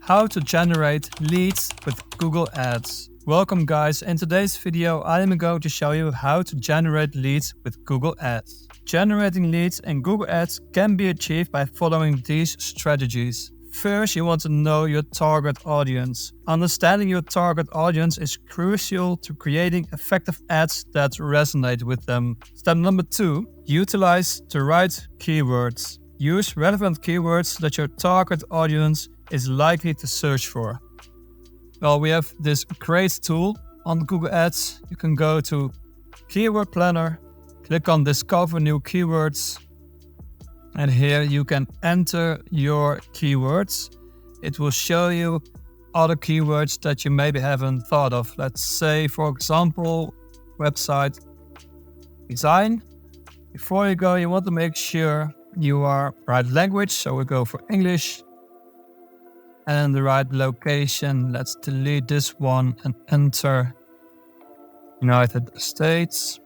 How to generate leads with Google Ads. Welcome guys, in today's video I am going to show you how to generate leads with Google Ads. Generating leads in Google Ads can be achieved by following these strategies. First, you want to know your target audience. Understanding your target audience is crucial to creating effective ads that resonate with them. Step number 2, utilize the right keywords. Use relevant keywords that your target audience is likely to search for. Well, we have this great tool on Google Ads. You can go to Keyword Planner, click on Discover New Keywords, and here you can enter your keywords. It will show you other keywords that you maybe haven't thought of. Let's say, for example, website design. Before you go, you want to make sure you are right language, so we go for English. And the right location, let's delete this one and enter United States.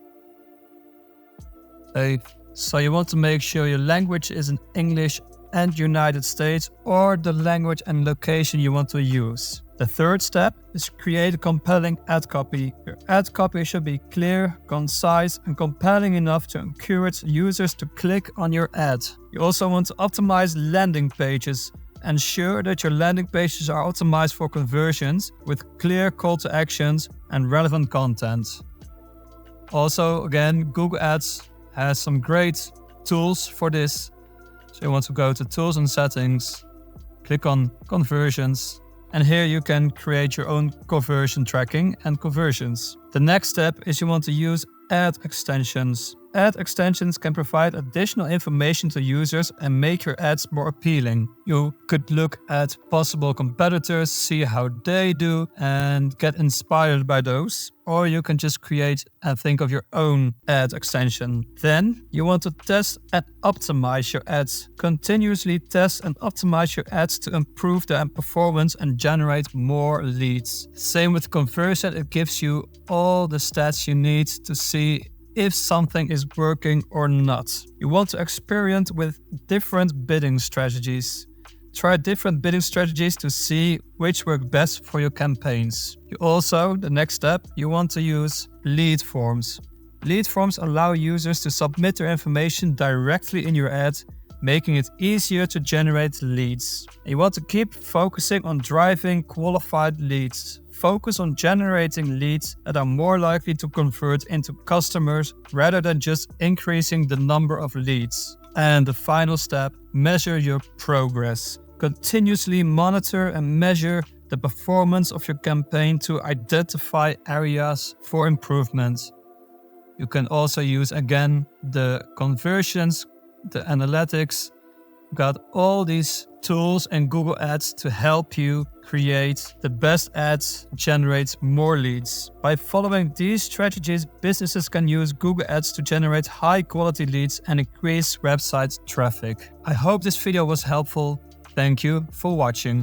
Save. So you want to make sure your language is in English and United States, or the language and location you want to use. The third step is create a compelling ad copy. Your ad copy should be clear, concise, and compelling enough to encourage users to click on your ad. You also want to optimize landing pages. Ensure that your landing pages are optimized for conversions with clear call to actions and relevant content. Also, again, Google Ads has some great tools for this. So you want to go to Tools and Settings, click on Conversions, and here you can create your own conversion tracking and conversions. The next step is you want to use ad extensions. Ad extensions can provide additional information to users and make your ads more appealing. You could look at possible competitors, see how they do, and get inspired by those. Or you can just create and think of your own ad extension. Then you want to test and optimize your ads. Continuously test and optimize your ads to improve their performance and generate more leads. Same with conversion, it gives you all the stats you need to see if something is working or not. You want to experiment with different bidding strategies. Try different bidding strategies to see which work best for your campaigns. You also, the next step, you want to use lead forms. Lead forms allow users to submit their information directly in your ad, making it easier to generate leads. You want to keep focusing on driving qualified leads. Focus on generating leads that are more likely to convert into customers rather than just increasing the number of leads. And the final step, measure your progress. Continuously monitor and measure the performance of your campaign to identify areas for improvement. You can also use again the conversions, the analytics. Got all these tools and Google Ads to help you create the best ads, generate more leads. By following these strategies, businesses can use Google Ads to generate high quality leads and increase website traffic. I hope this video was helpful. Thank you for watching.